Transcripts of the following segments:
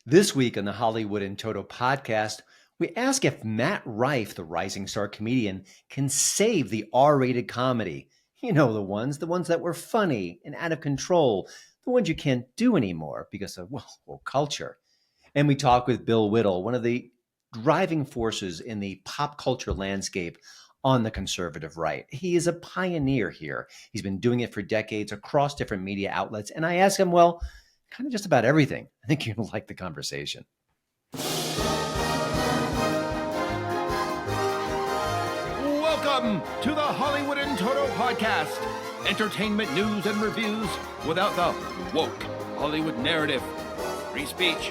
This week on the Hollywood and Toto podcast, we ask if Matt Rife, the rising star comedian, can save the R-rated comedy. You know, the ones that were funny and out of control, the ones you can't do anymore because of, well, culture. And we talk with Bill Whittle, one of the driving forces in the pop culture landscape on the conservative right. He is a pioneer here. He's been doing it for decades across different media outlets. And I ask him, well, kind of just about everything. I think you'll like the conversation. Welcome to the Hollywood and Toto podcast. Entertainment news and reviews without the woke Hollywood narrative. Free speech,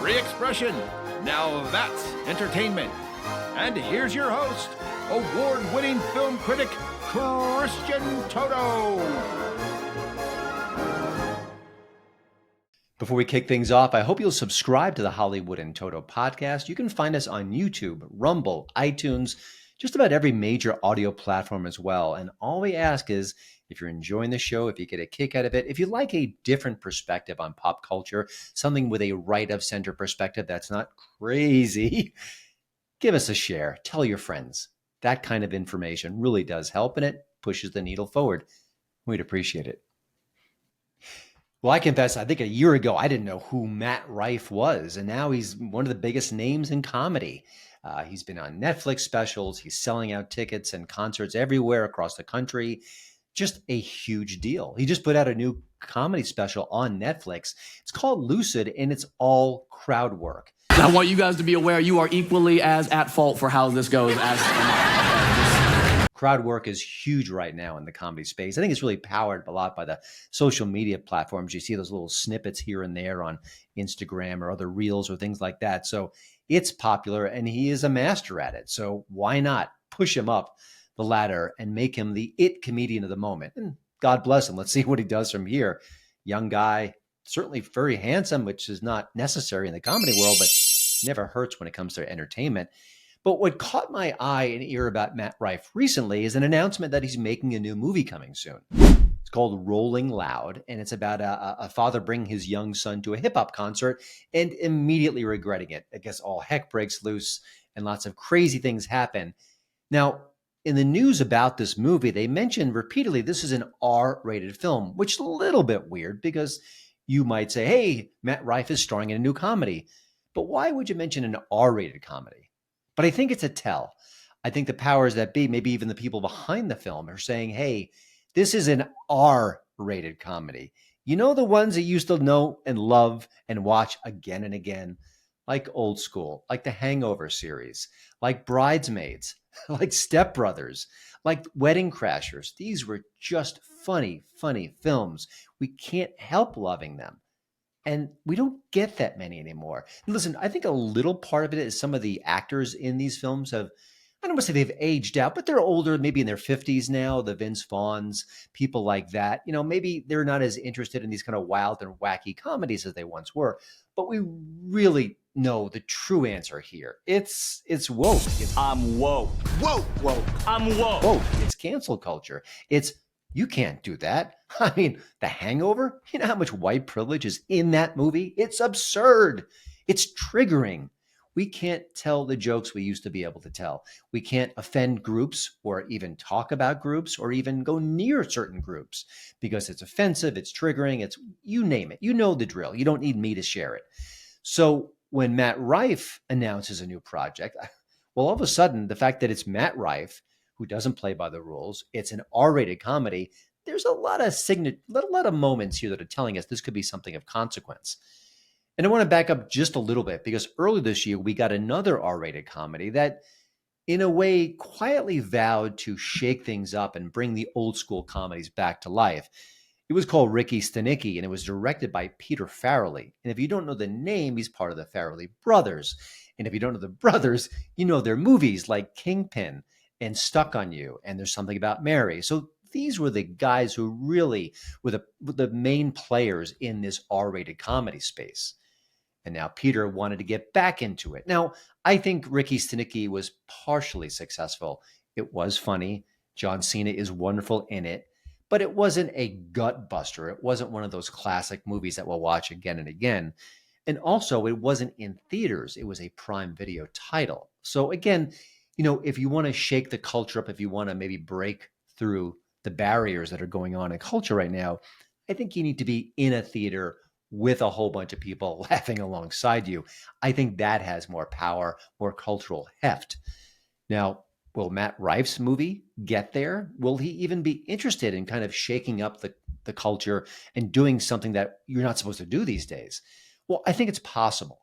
free expression. Now that's entertainment. And here's your host, award-winning film critic, Christian Toto. Before we kick things off, I hope you'll subscribe to the Hollywood and Toto podcast. You can find us on YouTube, Rumble, iTunes, just about every major audio platform as well. And all we ask is, if you're enjoying the show, if you get a kick out of it, if you like a different perspective on pop culture, something with a right-of-center perspective that's not crazy, give us a share. Tell your friends. That kind of information really does help, and it pushes the needle forward. We'd appreciate it. Well, I confess, I think a year ago, I didn't know who Matt Rife was, and now he's one of the biggest names in comedy. He's been on Netflix specials. He's selling out tickets and concerts everywhere across the country. Just a huge deal. He just put out a new comedy special on Netflix. It's called Lucid, and it's all crowd work. I want you guys to be aware you are equally as at fault for how this goes as Crowd work is huge right now in the comedy space. I think it's really powered a lot by the social media platforms. You see those little snippets here and there on Instagram or other reels or things like that. So it's popular, and he is a master at it. So why not push him up the ladder and make him the it comedian of the moment? And God bless him. Let's see what he does from here. Young guy, certainly very handsome, which is not necessary in the comedy world, but never hurts when it comes to entertainment. But what caught my eye and ear about Matt Rife recently is an announcement that he's making a new movie coming soon. It's called Rolling Loud, and it's about a father bringing his young son to a hip-hop concert and immediately regretting it. I guess all heck breaks loose and lots of crazy things happen. Now, in the news about this movie, they mentioned repeatedly this is an R-rated film, which is a little bit weird because you might say, hey, Matt Rife is starring in a new comedy. But why would you mention an R-rated comedy? But I think it's a tell. I think the powers that be, maybe even the people behind the film, are saying, hey, this is an R-rated comedy. You know, the ones that you used to know and love and watch again and again, like Old School, like the Hangover series, like Bridesmaids, like Step Brothers, like Wedding Crashers. These were just funny, funny films. We can't help loving them. And we don't get that many anymore. And listen, I think a little part of it is some of the actors in these films have, I don't want to say they've aged out, but they're older, maybe in their 50s now, the Vince Vaughns, people like that. You know, maybe they're not as interested in these kind of wild and wacky comedies as they once were. But we really know the true answer here. It's woke. I'm woke. Woke. Woke. I'm woke. Woke. It's cancel culture. It's you can't do that. I mean, The Hangover, you know how much white privilege is in that movie? It's absurd. It's triggering. We can't tell the jokes we used to be able to tell. We can't offend groups or even talk about groups or even go near certain groups because it's offensive, it's triggering, it's you name it. You know the drill. You don't need me to share it. So when Matt Rife announces a new project, well, all of a sudden, the fact that it's Matt Rife, who doesn't play by the rules, it's an R-rated comedy, there's a lot of moments here that are telling us this could be something of consequence. And I want to back up just a little bit because earlier this year, we got another R-rated comedy that, in a way, quietly vowed to shake things up and bring the old school comedies back to life. It was called Ricky Stenicki, and it was directed by Peter Farrelly. And if you don't know the name, he's part of the Farrelly brothers. And if you don't know the brothers, you know their movies like Kingpin and Stuck on You, and There's Something About Mary. So these were the guys who really were the main players in this R-rated comedy space. And now Peter wanted to get back into it. Now, I think Ricky Stenicki was partially successful. It was funny. John Cena is wonderful in it. But it wasn't a gut buster. It wasn't one of those classic movies that we'll watch again and again. And also, it wasn't in theaters, it was a Prime Video title. So, again, if you want to shake the culture up, if you want to maybe break through the barriers that are going on in culture right now, I think you need to be in a theater with a whole bunch of people laughing alongside you. I think that has more power, more cultural heft. Now, will Matt Rife's movie get there? Will he even be interested in kind of shaking up the culture and doing something that you're not supposed to do these days? Well, I think it's possible.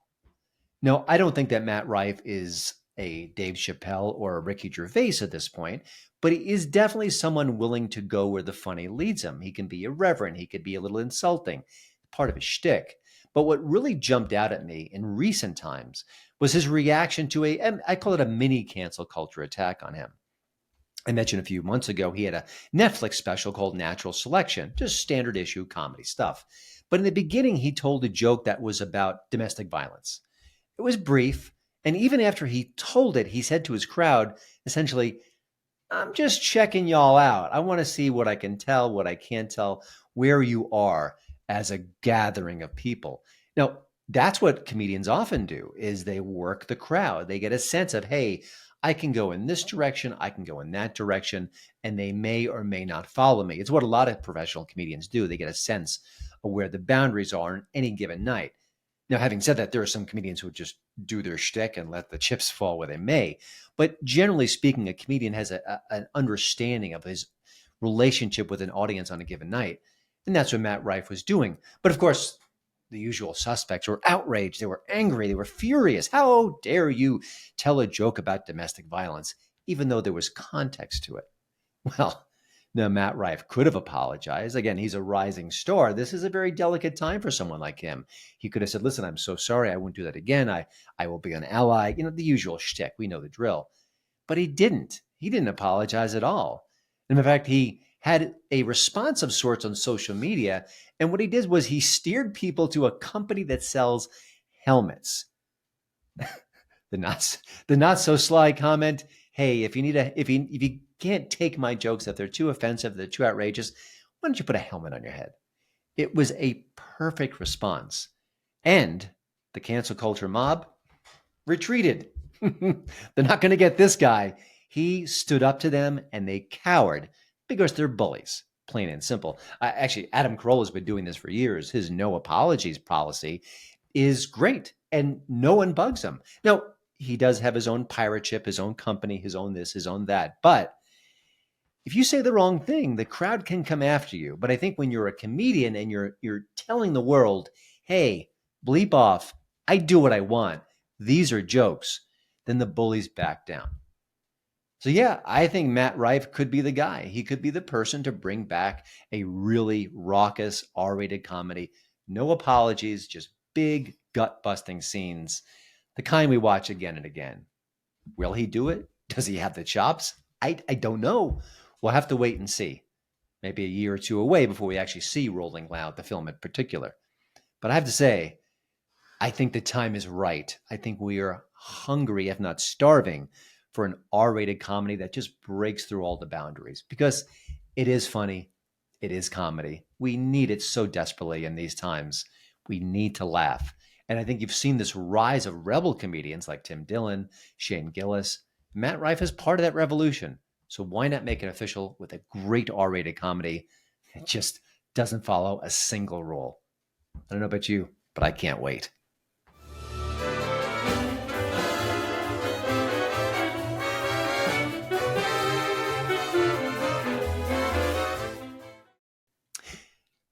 No, I don't think that Matt Rife is a Dave Chappelle or a Ricky Gervais at this point, but he is definitely someone willing to go where the funny leads him. He can be irreverent, he could be a little insulting, part of his shtick. But what really jumped out at me in recent times was his reaction to I call it a mini cancel culture attack on him. I mentioned a few months ago, he had a Netflix special called Natural Selection, just standard issue comedy stuff. But in the beginning, he told a joke that was about domestic violence. It was brief. And even after he told it, he said to his crowd, essentially, I'm just checking y'all out. I want to see what I can tell, what I can't tell, where you are as a gathering of people. Now, that's what comedians often do, is they work the crowd. They get a sense of, hey, I can go in this direction, I can go in that direction, and they may or may not follow me. It's what a lot of professional comedians do. They get a sense of where the boundaries are on any given night. Now, having said that, there are some comedians who just do their shtick and let the chips fall where they may. But generally speaking, a comedian has an understanding of his relationship with an audience on a given night. And that's what Matt Rife was doing. But of course, the usual suspects were outraged. They were angry. They were furious. How dare you tell a joke about domestic violence, even though there was context to it? Well, now Matt Rife could have apologized. Again, he's a rising star. This is a very delicate time for someone like him. He could have said, listen, I'm so sorry. I won't do that again. I will be an ally. The usual shtick. We know the drill. But he didn't. He didn't apologize at all. And in fact, he had a response of sorts on social media. And what he did was he steered people to a company that sells helmets. The not so sly comment, hey, if you can't take my jokes, if they're too offensive, they're too outrageous, why don't you put a helmet on your head? It was a perfect response. And the cancel culture mob retreated. They're not going to get this guy. He stood up to them and they cowered because they're bullies, plain and simple. Actually, Adam Carolla has been doing this for years. His no apologies policy is great and no one bugs him. Now, he does have his own pirate ship, his own company, his own this, his own that. But if you say the wrong thing, the crowd can come after you. But I think when you're a comedian and you're telling the world, hey, bleep off, I do what I want, these are jokes, then the bullies back down. So yeah, I think Matt Rife could be the guy. He could be the person to bring back a really raucous R-rated comedy. No apologies, just big gut-busting scenes. The kind we watch again and again. Will he do it? Does he have the chops? I don't know. We'll have to wait and see. Maybe a year or two away before we actually see Rolling Loud, the film in particular. But I have to say, I think the time is right. I think we are hungry, if not starving, for an R-rated comedy that just breaks through all the boundaries. Because it is funny. It is comedy. We need it so desperately in these times. We need to laugh. And I think you've seen this rise of rebel comedians like Tim Dillon, Shane Gillis. Matt Rife is part of that revolution. So why not make it official with a great R-rated comedy that just doesn't follow a single rule? I don't know about you, but I can't wait.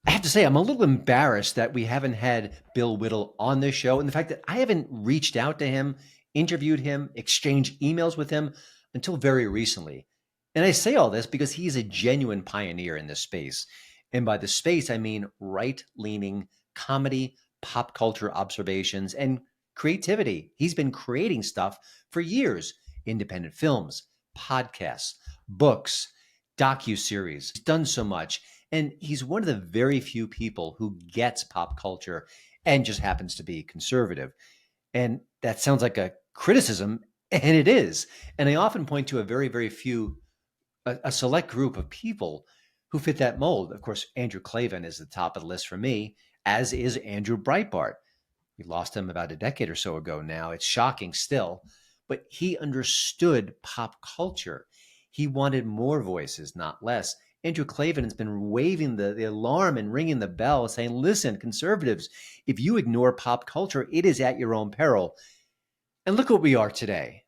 I have to say, I'm a little embarrassed that we haven't had Bill Whittle on this show, and the fact that I haven't reached out to him, interviewed him, exchanged emails with him until very recently. And I say all this because he's a genuine pioneer in this space. And by the space, I mean right-leaning comedy, pop culture observations, and creativity. He's been creating stuff for years. Independent films, podcasts, books, docuseries. He's done so much. And he's one of the very few people who gets pop culture and just happens to be conservative. And that sounds like a criticism, and it is. And I often point to a very, very few, a select group of people who fit that mold. Of course, Andrew Klavan is the top of the list for me, as is Andrew Breitbart. We lost him about a decade or so ago now. It's shocking still, but he understood pop culture. He wanted more voices, not less. Andrew Klavan has been waving the alarm and ringing the bell, saying, listen, conservatives, if you ignore pop culture, it is at your own peril. And look what we are today.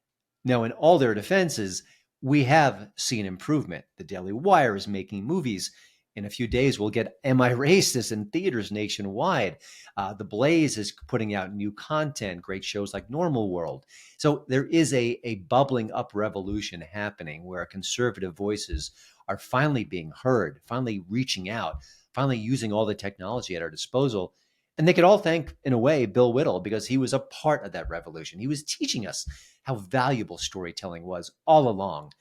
Now, in all their defenses, we have seen improvement. The Daily Wire is making movies. In a few days, we'll get Am I Racist in theaters nationwide. The Blaze is putting out new content, great shows like Normal World. So there is a bubbling up revolution happening where conservative voices are finally being heard, finally reaching out, finally using all the technology at our disposal. And they could all thank, in a way, Bill Whittle, because he was a part of that revolution. He was teaching us how valuable storytelling was all along.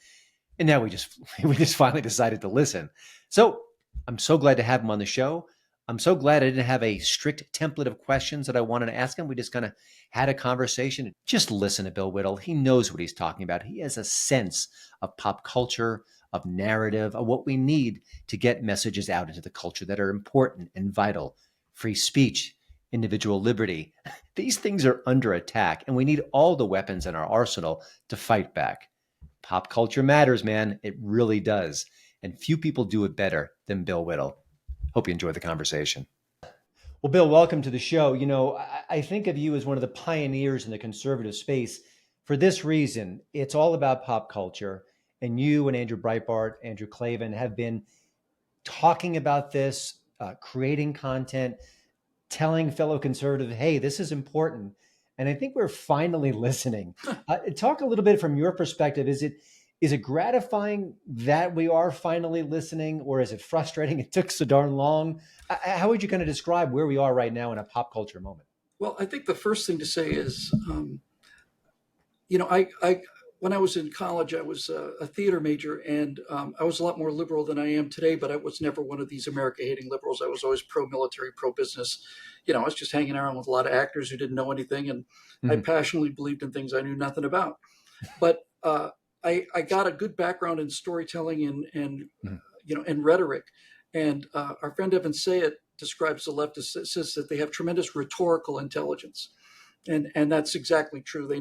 And now we just finally decided to listen. So I'm so glad to have him on the show. I'm so glad I didn't have a strict template of questions that I wanted to ask him. We just kind of had a conversation. Just listen to Bill Whittle. He knows what he's talking about. He has a sense of pop culture, of narrative, of what we need to get messages out into the culture that are important and vital. Free speech, individual liberty. These things are under attack, and we need all the weapons in our arsenal to fight back. Pop culture matters, man. It really does. And few people do it better than Bill Whittle. Hope you enjoyed the conversation. Well, Bill, welcome to the show. You know, I think of you as one of the pioneers in the conservative space for this reason. It's all about pop culture. And you and Andrew Breitbart, Andrew Klavan have been talking about this, creating content, telling fellow conservatives, hey, this is important. And I think we're finally listening. Talk a little bit from your perspective. Is it gratifying that we are finally listening, or is it frustrating it took so darn long? How would you kind of describe where we are right now in a pop culture moment? Well, I think the first thing to say is, I when I was in college, I was a theater major, and I was a lot more liberal than I am today, but I was never one of these America-hating liberals. I was always pro-military, pro-business. I was just hanging around with a lot of actors who didn't know anything, and I passionately believed in things I knew nothing about. But I got a good background in storytelling and rhetoric. And our friend Evan Sayet describes the left as says that they have tremendous rhetorical intelligence. And that's exactly true. They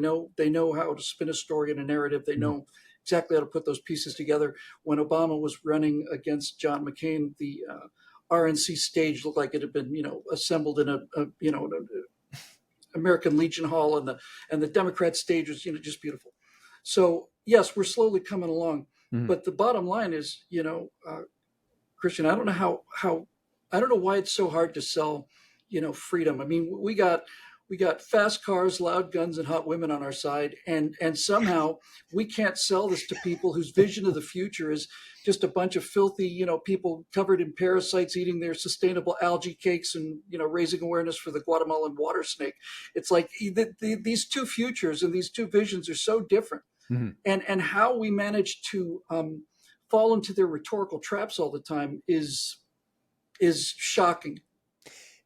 know how to spin a story and a narrative. They know exactly how to put those pieces together. When Obama was running against John McCain, the RNC stage looked like it had been, assembled in an American Legion Hall, and the Democrat stage was, just beautiful. So yes, we're slowly coming along. But the bottom line is, Christian, I don't know I don't know why it's so hard to sell, freedom. I mean, we got fast cars, loud guns, and hot women on our side, and somehow we can't sell this to people whose vision of the future is just a bunch of filthy, people covered in parasites eating their sustainable algae cakes and, raising awareness for the Guatemalan water snake. It's like these two futures and these two visions are so different. And how we manage to fall into their rhetorical traps all the time is shocking.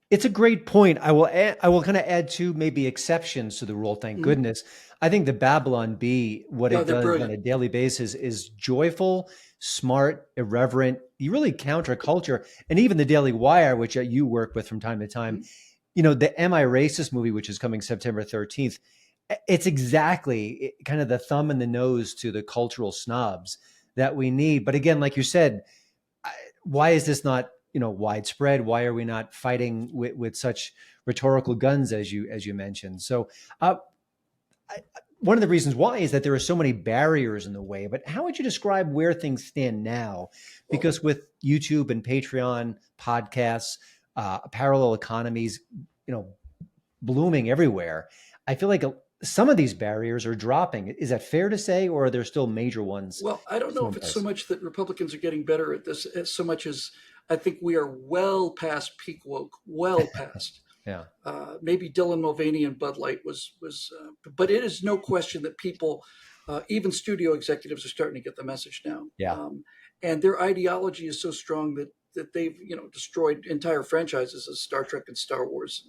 It's a great point. I will kind of add two maybe exceptions to the rule. Thank goodness. I think the Babylon Bee, what it does on a daily basis is joyful, smart, irreverent. You really counter culture. And even the Daily Wire, which you work with from time to time, the Am I Racist movie, which is coming September 13th, it's exactly kind of the thumb in the nose to the cultural snobs that we need. But again, like you said, why is this not widespread? Why are we not fighting with such rhetorical guns as you mentioned? So one of the reasons why is that there are so many barriers in the way. But how would you describe where things stand now? Because with YouTube and Patreon, podcasts, parallel economies, blooming everywhere, I feel like some of these barriers are dropping. Is that fair to say, or are there still major ones? Well, I don't know if it's so much that Republicans are getting better at this, as so much as I think we are well past peak woke, well past. Yeah. Maybe Dylan Mulvaney and Bud Light was, but it is no question that people, even studio executives, are starting to get the message now. Yeah. And their ideology is so strong that they've destroyed entire franchises as Star Trek and Star Wars.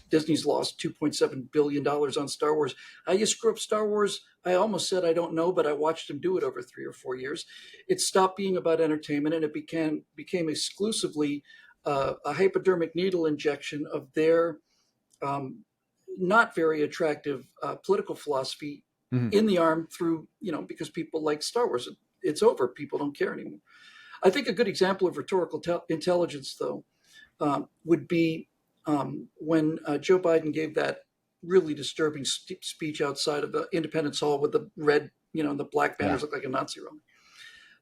Disney's lost $2.7 billion on Star Wars. How you screw up Star Wars, I almost said I don't know, but I watched them do it over 3 or 4 years. It stopped being about entertainment, and it became exclusively a hypodermic needle injection of their not very attractive political philosophy in the arm through, because people like Star Wars. It's over. People don't care anymore. I think a good example of rhetorical intelligence, though, would be when Joe Biden gave that really disturbing speech outside of the Independence Hall with the red, and the black banners look like a Nazi rally.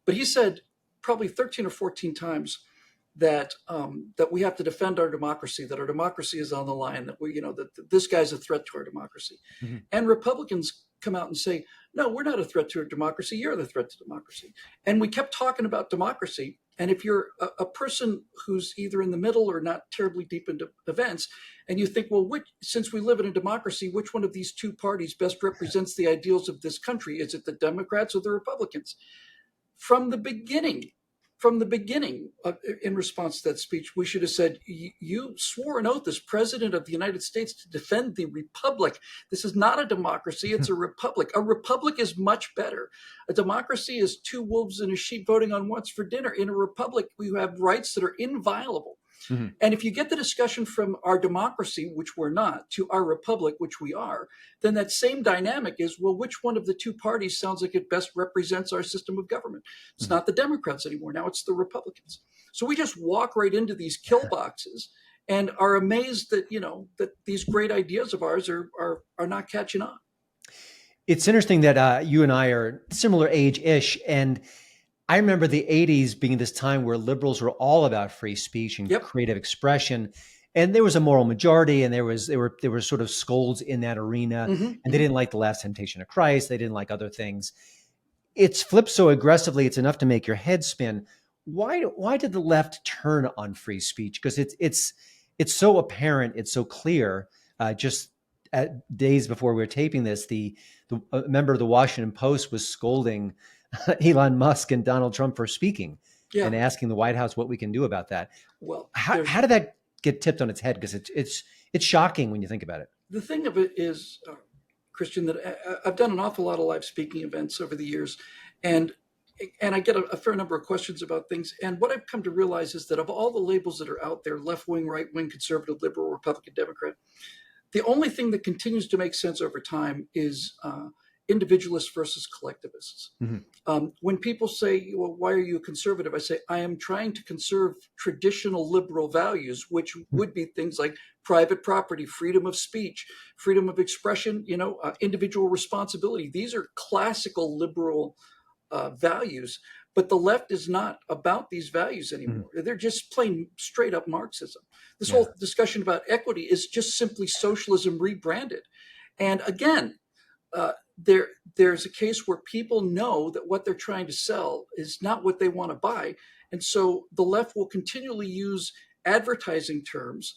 But he said probably 13 or 14 times that we have to defend our democracy, that our democracy is on the line, that that this guy's a threat to our democracy. And Republicans come out and say, no, we're not a threat to our democracy. You're the threat to democracy. And we kept talking about democracy. And if you're a person who's either in the middle or not terribly deep into events, and you think, well, since we live in a democracy, which one of these two parties best represents the ideals of this country? Is it the Democrats or the Republicans? From the beginning, in response to that speech, we should have said, you swore an oath as president of the United States to defend the republic. This is not a democracy. It's a republic. A republic is much better. A democracy is two wolves and a sheep voting on once for dinner. In a republic, we have rights that are inviolable. And if you get the discussion from our democracy, which we're not, to our republic, which we are, then that same dynamic is, well, which one of the two parties sounds like it best represents our system of government? It's not the Democrats anymore. Now it's the Republicans. So we just walk right into these kill boxes and are amazed that, that these great ideas of ours are not catching on. It's interesting that you and I are similar age-ish, and I remember the 80s being this time where liberals were all about free speech and creative expression. And there was a moral majority, and there were sort of scolds in that arena, and they didn't like The Last Temptation of Christ. They didn't like other things. It's flipped so aggressively, it's enough to make your head spin. Why did the left turn on free speech? Because it's so apparent, it's so clear. Just days before we were taping this, a member of the Washington Post was scolding Elon Musk and Donald Trump for speaking and asking the White House what we can do about that. Well, how did that get tipped on its head? Because it's shocking when you think about it. The thing of it is, Christian, that I've done an awful lot of live speaking events over the years, and I get a fair number of questions about things. And what I've come to realize is that of all the labels that are out there, left wing, right wing, conservative, liberal, Republican, Democrat, the only thing that continues to make sense over time is individualists versus collectivists. When people say, well, why are you a conservative? I say, I am trying to conserve traditional liberal values, which would be things like private property, freedom of speech, freedom of expression, individual responsibility. These are classical liberal values, but the left is not about these values anymore. They're just plain straight up Marxism. This whole discussion about equity is just simply socialism rebranded. And again, there's a case where people know that what they're trying to sell is not what they want to buy. And so the left will continually use advertising terms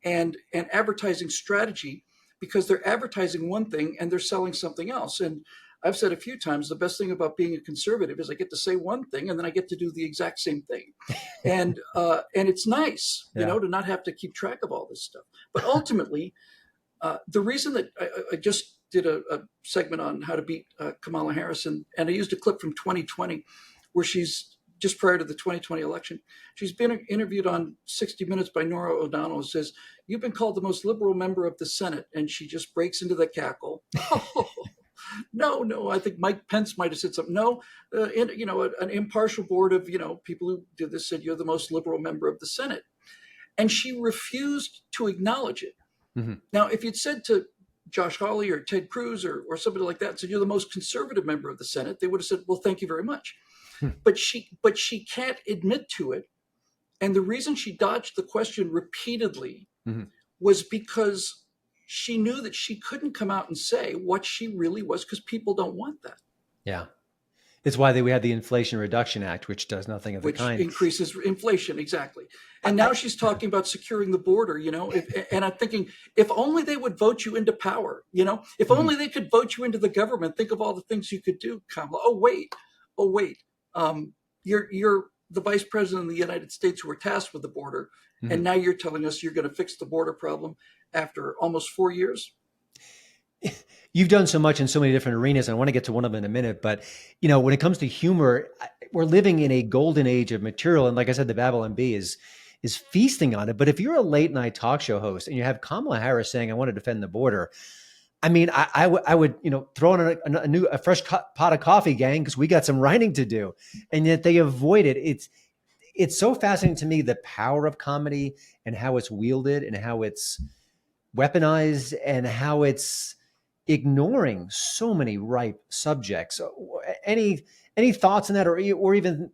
and advertising strategy because they're advertising one thing and they're selling something else. And I've said a few times, the best thing about being a conservative is I get to say one thing and then I get to do the exact same thing. And it's nice, to not have to keep track of all this stuff. But ultimately, the reason that I just did a segment on how to beat Kamala Harris, and I used a clip from 2020 where she's just prior to the 2020 election. She's been interviewed on 60 Minutes by Norah O'Donnell, who says, "You've been called the most liberal member of the Senate," and she just breaks into the cackle. No, I think Mike Pence might have said something. No, an impartial board of people who did this said you're the most liberal member of the Senate, and she refused to acknowledge it. Now, if you'd said to Josh Hawley or Ted Cruz or somebody like that, said you're the most conservative member of the Senate, they would have said, well, thank you very much. But she can't admit to it. And the reason she dodged the question repeatedly was because she knew that she couldn't come out and say what she really was, because people don't want that. Yeah. It's why we had the Inflation Reduction Act, which does nothing of the kind. Which increases inflation, exactly. And now she's talking about securing the border, and I'm thinking, if only they would vote you into power, if only they could vote you into the government, think of all the things you could do, Kamala. Oh, wait. You're the vice president of the United States who were tasked with the border, and now you're telling us you're going to fix the border problem after almost 4 years? You've done so much in so many different arenas, and I want to get to one of them in a minute. But, when it comes to humor, we're living in a golden age of material. And like I said, the Babylon Bee is is feasting on it. But if you're a late night talk show host and you have Kamala Harris saying, I want to defend the border, I mean, I would, throw in a fresh pot of coffee, gang, because we got some writing to do. And yet they avoid it. It's so fascinating to me, the power of comedy and how it's wielded and how it's weaponized and how it's ignoring so many ripe subjects. Any thoughts on that, or even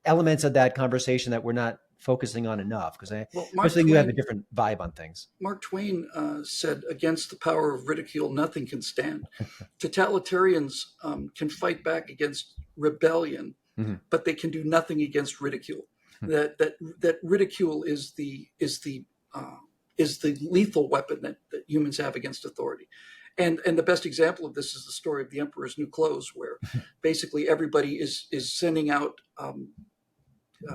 elements of that conversation that we're not focusing on enough? Because I think you have a different vibe on things. Mark Twain said, against the power of ridicule, nothing can stand. Totalitarians can fight back against rebellion, but they can do nothing against ridicule. That ridicule is the lethal weapon that humans have against authority. And the best example of this is the story of the Emperor's New Clothes, where basically everybody is sending out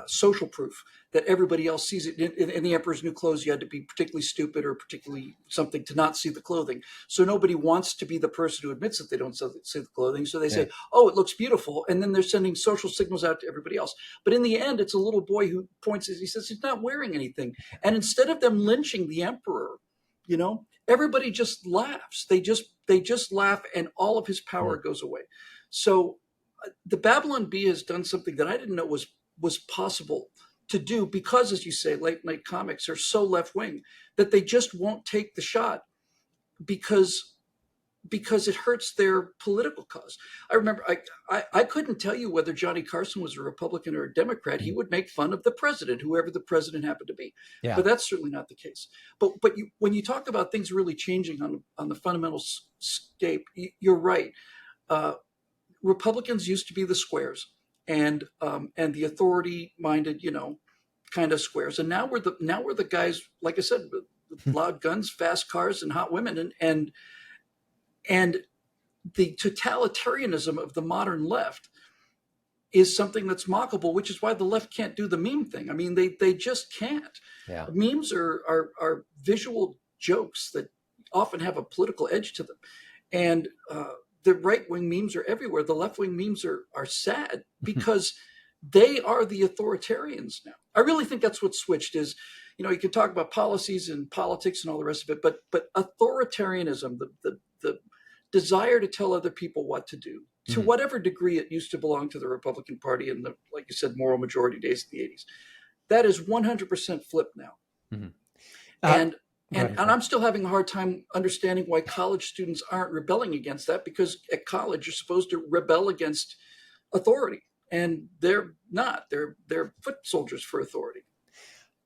social proof that everybody else sees it. In the Emperor's New Clothes, you had to be particularly stupid or particularly something to not see the clothing. So nobody wants to be the person who admits that they don't see the clothing. So they say, oh, it looks beautiful. And then they're sending social signals out to everybody else. But in the end, it's a little boy who points, he says, he's not wearing anything. And instead of them lynching the emperor, everybody just laughs. They just laugh, and all of his power goes away. So the Babylon Bee has done something that I didn't know was possible to do, because, as you say, late night comics are so left wing that they just won't take the shot because it hurts their political cause. I remember I couldn't tell you whether Johnny Carson was a Republican or a Democrat. He would make fun of the president, whoever the president happened to be. Yeah. But that's certainly not the case. But when you talk about things really changing on the fundamental scape, you're right. Republicans used to be the squares and the authority-minded, kind of squares. And now we're the guys, like I said, with loud guns, fast cars, and hot women, and the totalitarianism of the modern left is something that's mockable, which is why the left can't do the meme thing. I mean, they just can't. Yeah. Memes are visual jokes that often have a political edge to them. And the right-wing memes are everywhere. The left-wing memes are sad because they are the authoritarians now. I really think that's what switched is, you can talk about policies and politics and all the rest of it, but authoritarianism, the desire to tell other people what to do, to whatever degree it used to belong to the Republican Party in the, like you said, moral majority days in the 80s, that is 100% flipped now. And I'm still having a hard time understanding why college students aren't rebelling against that, because at college you're supposed to rebel against authority, and they're not. They're foot soldiers for authority.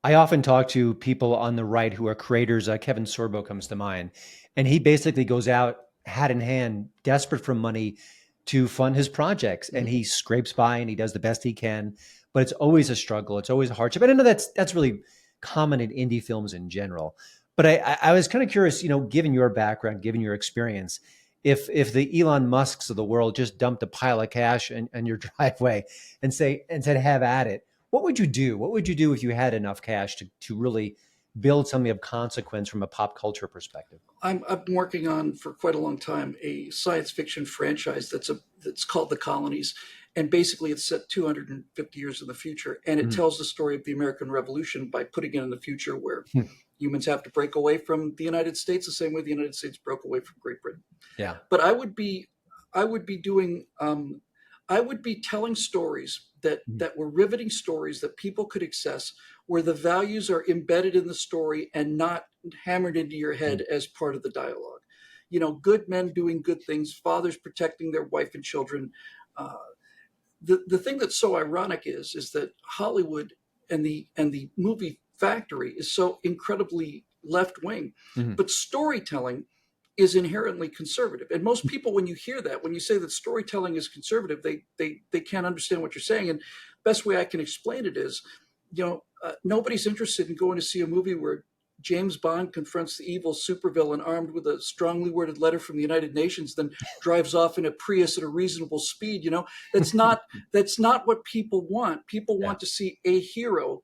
I often talk to people on the right who are creators. Kevin Sorbo comes to mind, and he basically goes out hat in hand, desperate for money to fund his projects, and he scrapes by and he does the best he can, but it's always a struggle. It's always a hardship. And I know that's really common in indie films in general. But I was kind of curious, given your background, given your experience, if the Elon Musks of the world just dumped a pile of cash in your driveway and said, have at it, what would you do? What would you do if you had enough cash to really build something of consequence from a pop culture perspective? I've been working on for quite a long time a science fiction franchise that's called The Colonies. And basically it's set 250 years in the future. And it tells the story of the American Revolution by putting it in the future where humans have to break away from the United States the same way the United States broke away from Great Britain. Yeah. But I would be telling stories that were riveting stories that people could access, where the values are embedded in the story and not hammered into your head as part of the dialogue. Good men doing good things, fathers protecting their wife and children. The thing that's so ironic is that Hollywood and the movie factory is so incredibly left wing, but storytelling is inherently conservative. And most people, when you hear that, when you say that storytelling is conservative, they can't understand what you're saying. And best way I can explain it is, nobody's interested in going to see a movie where James Bond confronts the evil supervillain armed with a strongly worded letter from the United Nations, then drives off in a Prius at a reasonable speed. That's not what people want. People want to see a hero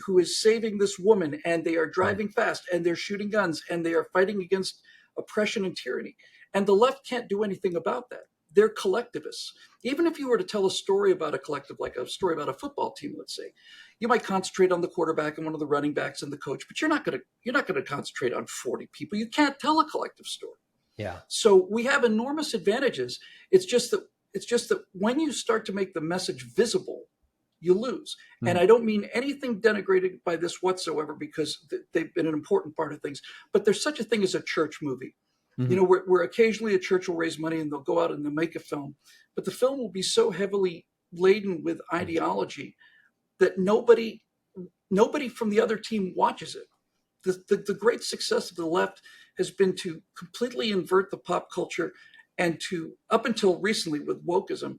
who is saving this woman, and they are driving fast, and they're shooting guns, and they are fighting against oppression and tyranny. And the left can't do anything about that. they're collectivists. Even if you were to tell a story about a collective, like a story about a football team, let's say, you might concentrate on the quarterback and one of the running backs and the coach, but you're not going to concentrate on 40 people. You can't tell a collective story. Yeah. So we have enormous advantages. It's just that when you start to make the message visible, you lose. Mm-hmm. And I don't mean anything denigrated by this whatsoever, because they've been an important part of things. But there's such a thing as a church movie. Mm-hmm. You know, where occasionally a church will raise money and they'll go out and they'll make a film, but the film will be so heavily laden with ideology that nobody from the other team watches it. The great success of the left has been to completely invert the pop culture and to, up until recently with wokeism,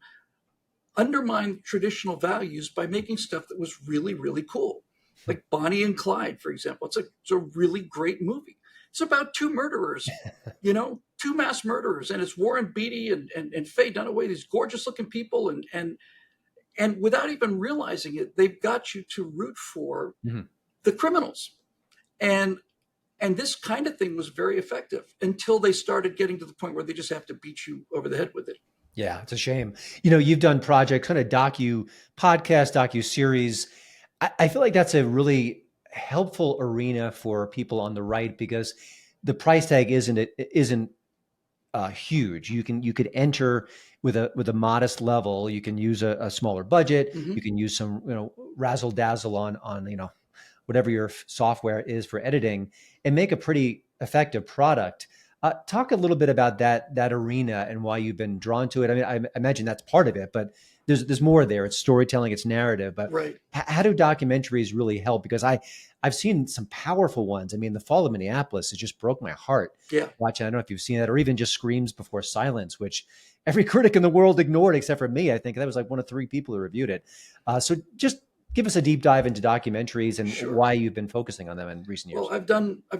undermine traditional values by making stuff that was really, really cool. Like Bonnie and Clyde, for example. It's a really great movie. It's about two murderers, two mass murderers. And it's Warren Beatty and Faye Dunaway, these gorgeous looking people. And without even realizing it, they've got you to root for the criminals. And this kind of thing was very effective until they started getting to the point where they just have to beat you over the head with it. Yeah, it's a shame. You've done projects, kind of docu-series. I feel like that's a really helpful arena for people on the right, because the price tag isn't huge. You could enter with a modest level. You can use a smaller budget. Mm-hmm. You can use some razzle dazzle on whatever your software is for editing, and make a pretty effective product. Talk a little bit about that arena and why you've been drawn to it. I mean, I imagine that's part of it, but there's more there. It's storytelling, it's narrative. But right. How do documentaries really help? Because I've seen some powerful ones. I mean, The Fall of Minneapolis, it just broke my heart. Yeah. Watching, I don't know if you've seen that, or even just Screams Before Silence, which every critic in the world ignored except for me. I think that was like one of 3 people who reviewed it. So just give us a deep dive into documentaries and Sure. why you've been focusing on them in recent years. Well, I've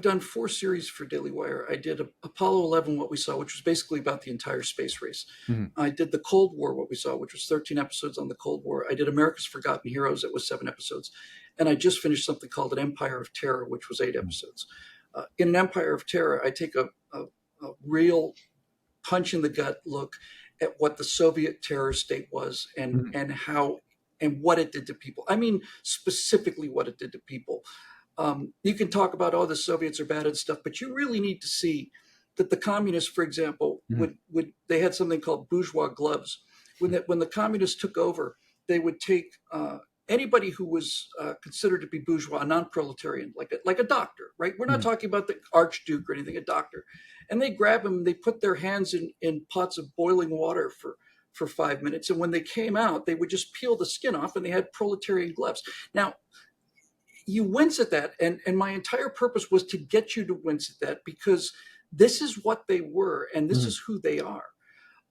done 4 series for Daily Wire. I did Apollo 11, What We Saw, which was basically about the entire space race. Mm-hmm. I did the Cold War, What We Saw, which was 13 episodes on the Cold War. I did America's Forgotten Heroes. It was 7 episodes. And I just finished something called An Empire of Terror, which was 8 episodes. In An Empire of Terror, I take a real punch in the gut look at what the Soviet terror state was and how and what it did to people. I mean, specifically what it did to people. You can talk about, the Soviets are bad and stuff, but you really need to see that the communists, for example, they had something called bourgeois gloves. When the communists took over, they would take anybody who was considered to be bourgeois, a non-proletarian, like a doctor, right? We're not talking about the archduke or anything, a doctor. And they grab them, they put their hands in pots of boiling water for 5 minutes. And when they came out, they would just peel the skin off, and they had proletarian gloves. Now, you wince at that. And my entire purpose was to get you to wince at that, because this is what they were, and this is who they are.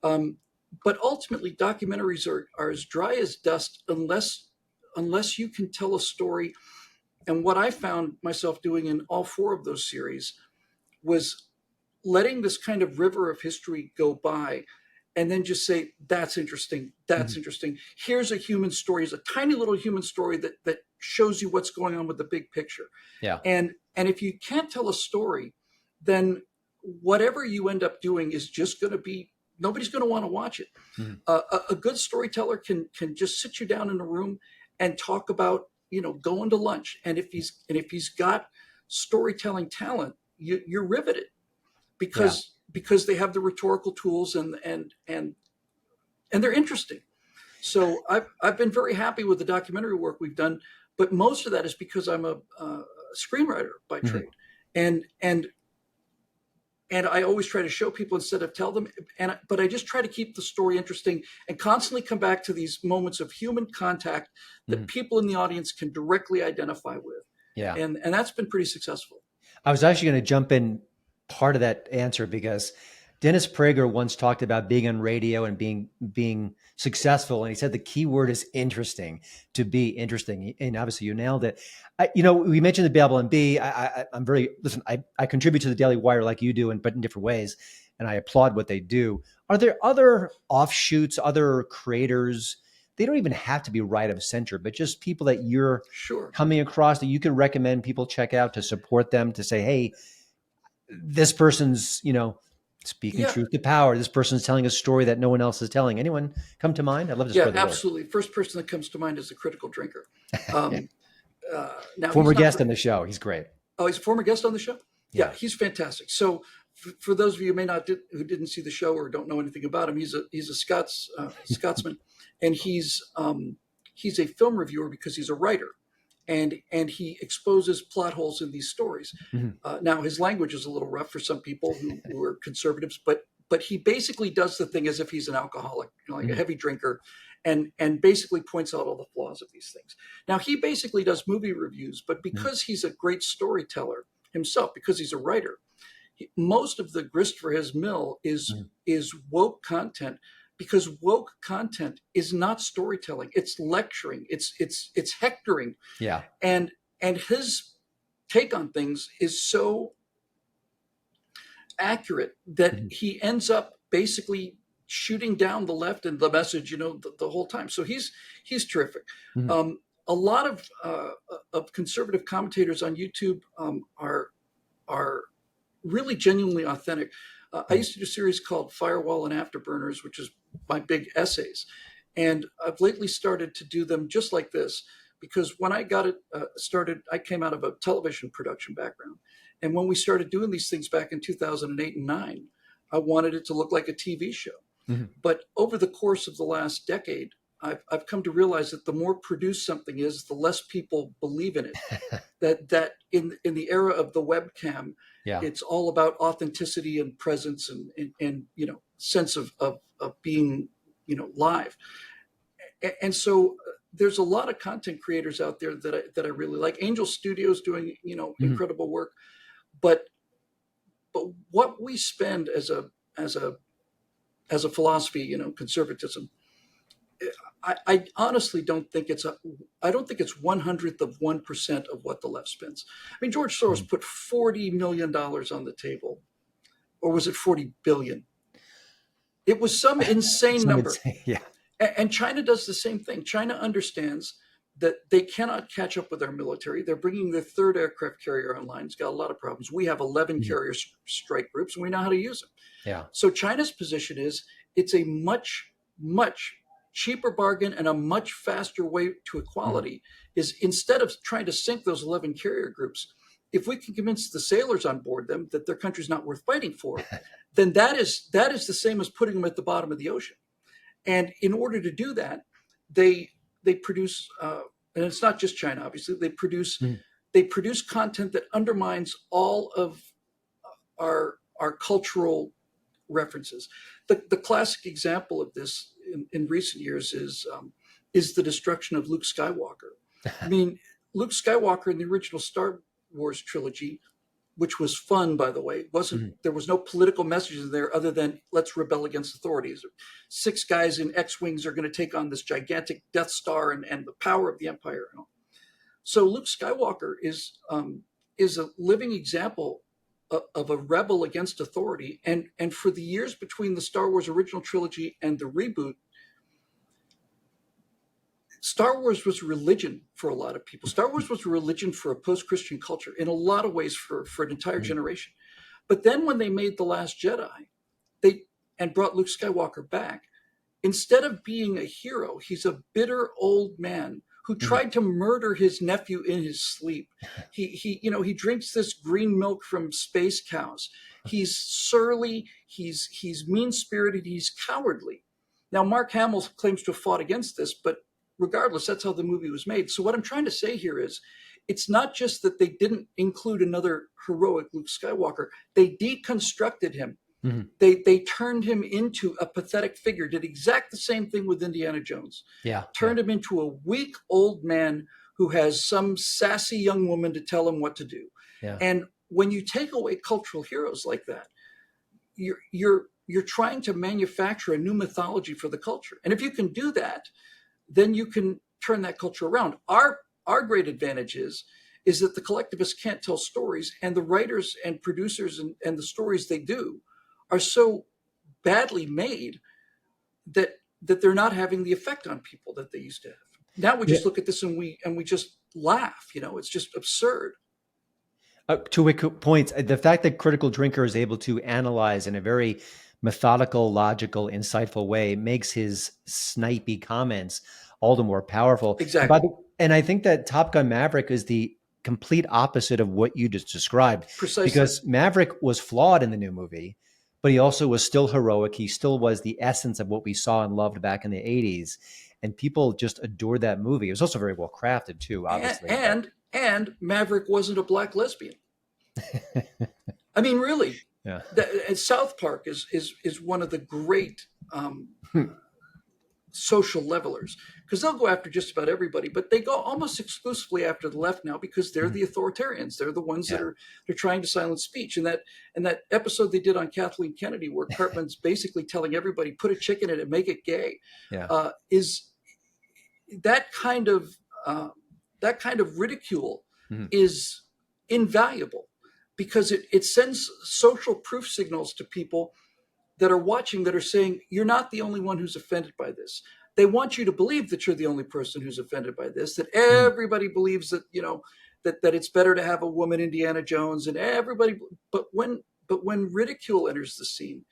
But ultimately, documentaries are as dry as dust unless you can tell a story. And what I found myself doing in all 4 of those series was letting this kind of river of history go by, and then just say, that's interesting. That's interesting. Here's a human story. It's a tiny little human story that shows you what's going on with the big picture. Yeah. And if you can't tell a story, then whatever you end up doing is just going to be, nobody's going to want to watch it. A good storyteller can just sit you down in a room and talk about, going to lunch. And if he's got storytelling talent, you're riveted, because they have the rhetorical tools and they're interesting. So I've been very happy with the documentary work we've done, but most of that is because I'm a screenwriter by trade, and I always try to show people instead of tell them. But I just try to keep the story interesting and constantly come back to these moments of human contact that people in the audience can directly identify with. Yeah, and that's been pretty successful. I was actually going to jump in part of that answer, because Dennis Prager once talked about being on radio and being successful, and he said the key word is interesting, to be interesting. And obviously, you nailed it. We mentioned the Babylon Bee. I contribute to the Daily Wire like you do, but in different ways, and I applaud what they do. Are there other offshoots, other creators? They don't even have to be right of center, but just people that you're coming across that you could recommend people check out to support them, to say, hey, this person's, Speaking Yeah, truth to power. This person's telling a story that no one else is telling. Anyone come to mind? I'd love to yeah, spread the word. absolutely. First person that comes to mind is the critical drinker. Yeah. Um, now Former he's not. guest on the show. He's great. Oh, he's a former guest on the show. Yeah, Yeah. he's fantastic. So, for those of you who didn't see the show or don't know anything about him, he's a Scotsman, and he's a film reviewer because he's a writer, and he exposes plot holes in these stories. Mhm. Now, his language is a little rough for some people who are conservatives, but he basically does the thing as if he's an alcoholic, like a heavy drinker, and basically points out all the flaws of these things. Now, he basically does movie reviews, but because he's a great storyteller himself, because he's a writer, most of the grist for his mill is woke content, because woke content is not storytelling, it's lecturing, it's hectoring. Yeah. And his take on things is so accurate that he ends up basically shooting down the left and the message, the whole time. So he's terrific. A lot of conservative commentators on YouTube are really genuinely authentic. I used to do a series called Firewall and Afterburners, which is my big essays, and I've lately started to do them just like this, because when I got it started, I came out of a television production background, and when we started doing these things back in 2008 and 9, I wanted it to look like a TV show. But over the course of the last decade, I've come to realize that the more produced something is, the less people believe in it. that in the era of the webcam, it's all about authenticity and presence and sense of being live. And so there's a lot of content creators out there that I really like. Angel Studios doing incredible work, but what we spend as a philosophy, conservatism, I honestly don't think it's 1/100th of 1% of what the left spends. I mean, George Soros put $40 million on the table, or was it 40 billion? It was some insane number. Yeah. And China does the same thing. China understands that they cannot catch up with our military. They're bringing their third aircraft carrier online. It's got a lot of problems. We have 11 carrier strike groups, and we know how to use them. Yeah. So China's position is it's a much, much cheaper bargain and a much faster way to equality is, instead of trying to sink those 11 carrier groups, if we can convince the sailors on board them that their country's not worth fighting for, then that is the same as putting them at the bottom of the ocean. And in order to do that, they produce, and it's not just China, obviously, they produce content that undermines all of our cultural references. The classic example of this in recent years is the destruction of Luke Skywalker. I mean, Luke Skywalker in the original Star Wars trilogy, which was fun, by the way, there was no political messages there other than let's rebel against authorities. 6 guys in X-Wings are going to take on this gigantic Death Star and the power of the Empire. So Luke Skywalker is a living example of a rebel against authority. And for the years between the Star Wars original trilogy and the reboot, Star Wars was religion for a lot of people. Star Wars was a religion for a post-Christian culture in a lot of ways for an entire generation. But then when they made The Last Jedi, and brought Luke Skywalker back, instead of being a hero, he's a bitter old man who tried to murder his nephew in his sleep. He drinks this green milk from space cows. He's surly, he's mean-spirited, he's cowardly. Now, Mark Hamill claims to have fought against this, but regardless, that's how the movie was made. So what I'm trying to say here is, it's not just that they didn't include another heroic Luke Skywalker, they deconstructed him. They turned him into a pathetic figure, did exact the same thing with Indiana Jones. Turned him into a weak old man who has some sassy young woman to tell him what to do. And when you take away cultural heroes like that, you're trying to manufacture a new mythology for the culture. And if you can do that, then you can turn that culture around. Our great advantage is that the collectivists can't tell stories, and the writers and producers and the stories they do are so badly made that they're not having the effect on people that they used to have. Now we just look at this and we just laugh. It's just absurd. Two quick points. The fact that Critical Drinker is able to analyze in a very methodical, logical, insightful way makes his snipey comments all the more powerful. Exactly. And I think that Top Gun Maverick is the complete opposite of what you just described. Precisely. Because Maverick was flawed in the new movie, but he also was still heroic. He still was the essence of what we saw and loved back in the 80s. And people just adored that movie. It was also very well crafted too, obviously. And Maverick wasn't a black lesbian. I mean, really. Yeah. And South Park is one of the great social levelers, because they'll go after just about everybody, but they go almost exclusively after the left now because they're the authoritarians. They're the ones that they're trying to silence speech. And that episode they did on Kathleen Kennedy, where Cartman's basically telling everybody, put a chick in it and make it gay, is that kind of ridicule is invaluable, because it sends social proof signals to people that are watching, that are saying, you're not the only one who's offended by this. They want you to believe that you're the only person who's offended by this, that everybody believes that, that it's better to have a woman Indiana Jones, and everybody. But when ridicule enters the scene,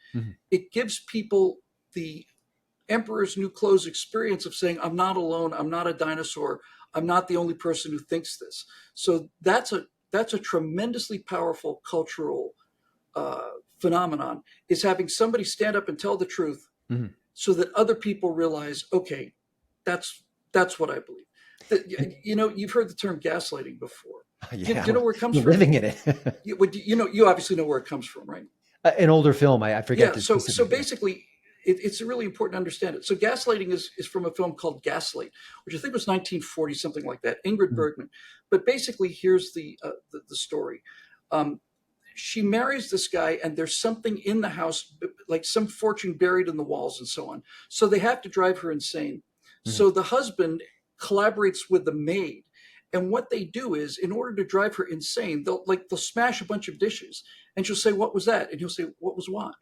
it gives people the Emperor's New Clothes experience of saying, I'm not alone. I'm not a dinosaur. I'm not the only person who thinks this. So that's a tremendously powerful cultural phenomenon, is having somebody stand up and tell the truth, so that other people realize, okay, that's what I believe. You've heard the term gaslighting before. Yeah, you know where it comes from? Living in it. You obviously know where it comes from, right? An older film. I forget. Yeah. So basically, it's really important to understand it. So gaslighting is from a film called Gaslight, which I think was 1940, something like that. Ingrid Bergman. But basically, here's the story. She marries this guy, and there's something in the house, like some fortune buried in the walls and so on. So they have to drive her insane. So the husband collaborates with the maid. And what they do is, in order to drive her insane, they'll smash a bunch of dishes, and she'll say, "What was that?" And he'll say, "What was what?"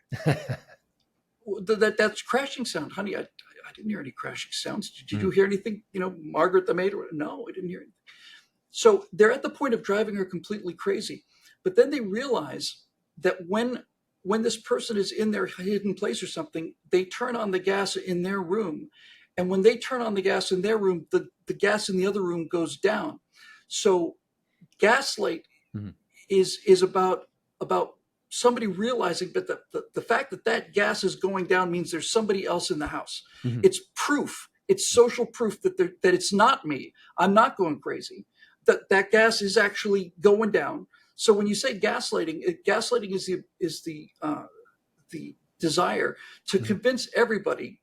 That's crashing sound, honey. I didn't hear any crashing sounds. Did you hear anything? Margaret the maid? No, I didn't hear anything. So they're at the point of driving her completely crazy. But then they realize that when this person is in their hidden place or something, they turn on the gas in their room. And when they turn on the gas in their room, the gas in the other room goes down. So gaslight is about somebody realizing that the fact that gas is going down means there's somebody else in the house. It's proof. It's social proof that it's not me. I'm not going crazy. That gas is actually going down. So when you say gaslighting is the desire to convince everybody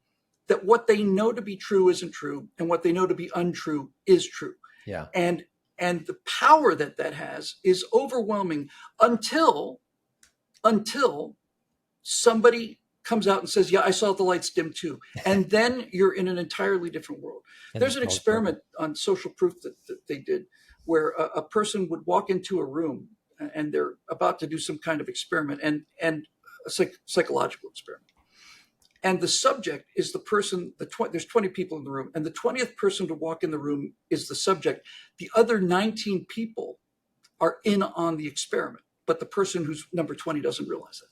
that what they know to be true isn't true, and what they know to be untrue is true. Yeah. And the power that has is overwhelming until somebody comes out and says, yeah, I saw the lights dim too. And then you're in an entirely different world. There's an experiment on social proof that they did, where a person would walk into a room, and they're about to do some kind of experiment, and a psychological experiment. And the subject is the person, there's 20 people in the room, and the 20th person to walk in the room is the subject. The other 19 people are in on the experiment, but the person who's number 20 doesn't realize it.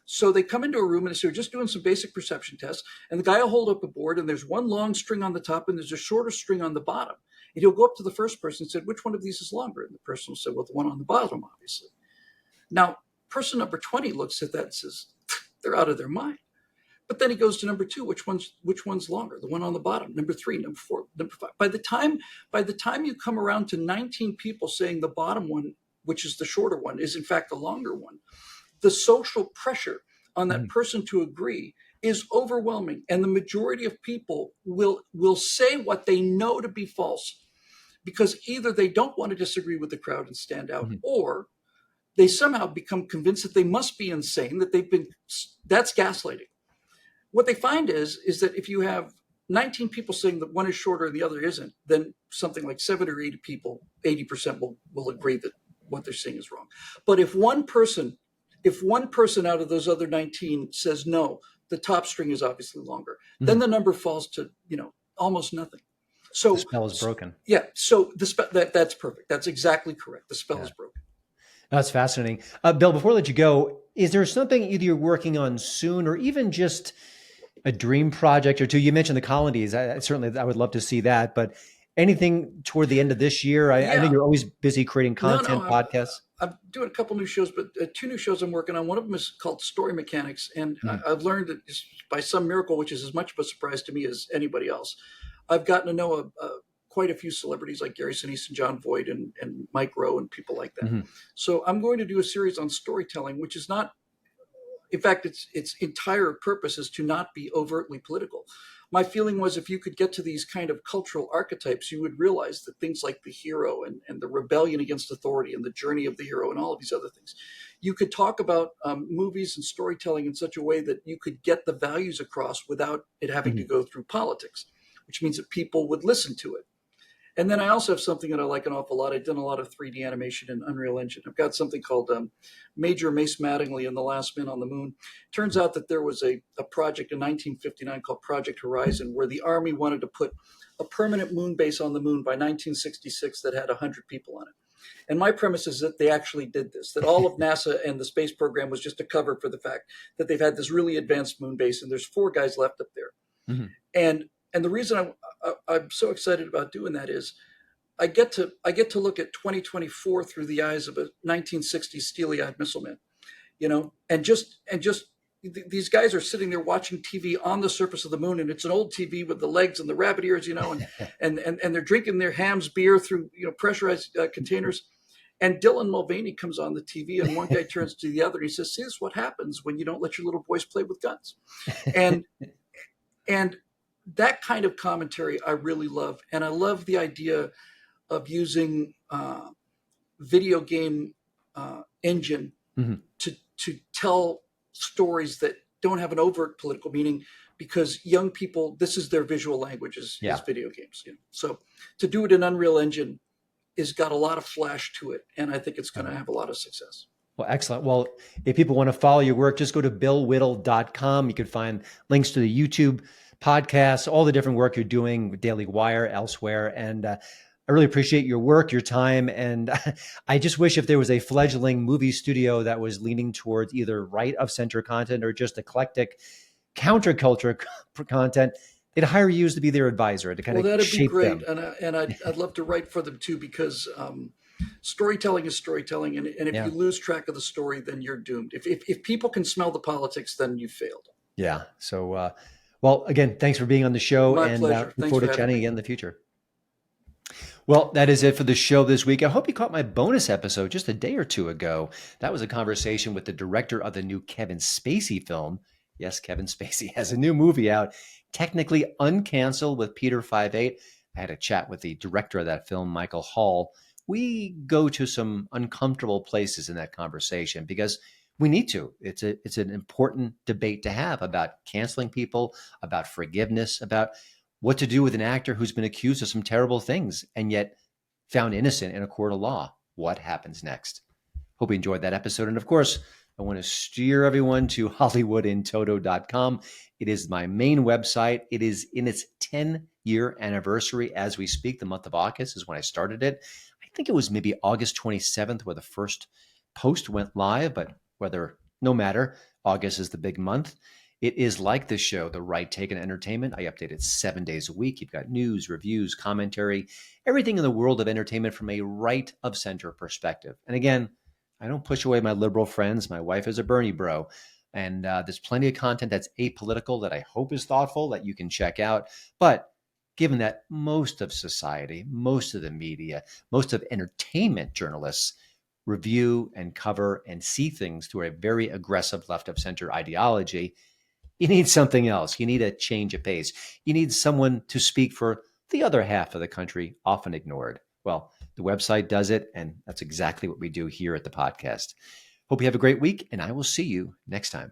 So they come into a room and they say, we're just doing some basic perception tests. And the guy will hold up a board, and there's one long string on the top and there's a shorter string on the bottom. And he'll go up to the first person and say, which one of these is longer? And the person will say, well, the one on the bottom, obviously. Now, person number 20 looks at that and says, they're out of their mind. But then he goes to number 2, which one's longer? The one on the bottom. Number 3, number 4, number 5. By the time you come around to 19 people saying the bottom one, which is the shorter one, is in fact the longer one, the social pressure on that person to agree is overwhelming. And the majority of people will say what they know to be false, because either they don't want to disagree with the crowd and stand out, or they somehow become convinced that they must be insane, that's gaslighting. What they find is that if you have 19 people saying that one is shorter and the other isn't, then something like 70 or 80 people, 80% will agree that what they're saying is wrong. But if one person out of those other 19 says no, the top string is obviously longer, then the number falls to almost nothing. So the spell is broken. Yeah. So the spell that's perfect. That's exactly correct. The spell is broken. That's fascinating. Bill, before I let you go, is there something either you're working on soon or even just a dream project or two? You mentioned the colonies. I would love to see that, but anything toward the end of this year? I know Yeah. you're always busy creating No, content, podcasts. I'm doing a couple new shows, but two new shows I'm working on. One of them is called Story Mechanics, and Mhm. I've learned that by some miracle, which is as much of a surprise to me as anybody else, I've gotten to know quite a few celebrities like Gary Sinise and John Voight and Mike Rowe and people like that. Mhm. So I'm going to do a series on storytelling, which is not, in fact, its entire purpose is to not be overtly political. My feeling was if you could get to these kind of cultural archetypes, you would realize that things like the hero and the rebellion against authority and the journey of the hero and all of these other things, you could talk about movies and storytelling in such a way that you could get the values across without it having to Mhm. go through politics, which means that people would listen to it. And then I also have something that I like an awful lot. I've done a lot of 3D animation in Unreal Engine. I've got something called Major Mace Mattingly and the Last Men on the Moon. Turns out that there was a project in 1959 called Project Horizon, where the Army wanted to put a permanent moon base on the moon by 1966 that had 100 people on it. And my premise is that they actually did this, that all of NASA and the space program was just a cover for the fact that they've had this really advanced moon base, and there's 4 guys left up there. Mhm. And the reason I'm so excited about doing that is I get to look at 2024 through the eyes of a 1960s steely-eyed missile man, and just these guys are sitting there watching TV on the surface of the moon, and it's an old TV with the legs and the rabbit ears, and they're drinking their Hams beer through pressurized containers. And Dylan Mulvaney comes on the TV, and one guy turns to the other and he says, "See, this is what happens when you don't let your little boys play with guns." And and that kind of commentary I really love, and I love the idea of using video game engine Mhm. to tell stories that don't have an overt political meaning, because young people, this is their visual language is Yeah. video games. So to do it in Unreal Engine has got a lot of flash to it, and I think it's going to have a lot of success. Well, excellent. Well, if people want to follow your work, just go to billwhittle.com. You can find links to the YouTube podcasts, all the different work you're doing with Daily Wire, elsewhere. And I really appreciate your work, your time. And I just wish if there was a fledgling movie studio that was leaning towards either right of center content or just eclectic counterculture content, they'd hire you to be their advisor to kind Well, of that'd be shape great, them. and I'd love to write for them too, because storytelling is storytelling, and if Yeah. you lose track of the story, then you're doomed. If people can smell the politics, then you failed. Yeah. So, well, again, thanks for being on the show, My and pleasure. look Thanks forward for to having chatting me. again in the future. Well, that is it for the show this week. I hope you caught my bonus episode just a day or two ago. That was a conversation with the director of the new Kevin Spacey film. Yes, Kevin Spacey has a new movie out, technically uncanceled, with Peter 58. I had a chat with the director of that film, Michael Hall. We go to some uncomfortable places in that conversation because we need to. It's an important debate to have about canceling people, about forgiveness, about what to do with an actor who's been accused of some terrible things and yet found innocent in a court of law. What happens next? Hope you enjoyed that episode. And of course, I want to steer everyone to hollywoodintoto.com. It is my main website. It is in its 10-year anniversary as we speak. The month of August is when I started it. I think it was maybe August 27th where the first post went live, but no matter, August is the big month. It is like this show, The Right Take on Entertainment. I update it 7 days a week. You've got news, reviews, commentary, everything in the world of entertainment from a right of center perspective. And again, I don't push away my liberal friends. My wife is a Bernie bro. And there's plenty of content that's apolitical that I hope is thoughtful that you can check out. But given that most of society, most of the media, most of entertainment journalists review and cover and see things through a very aggressive left of center ideology, you need something else. You need a change of pace. You need someone to speak for the other half of the country, often ignored. Well, the website does it, and that's exactly what we do here at the podcast. Hope you have a great week, and I will see you next time.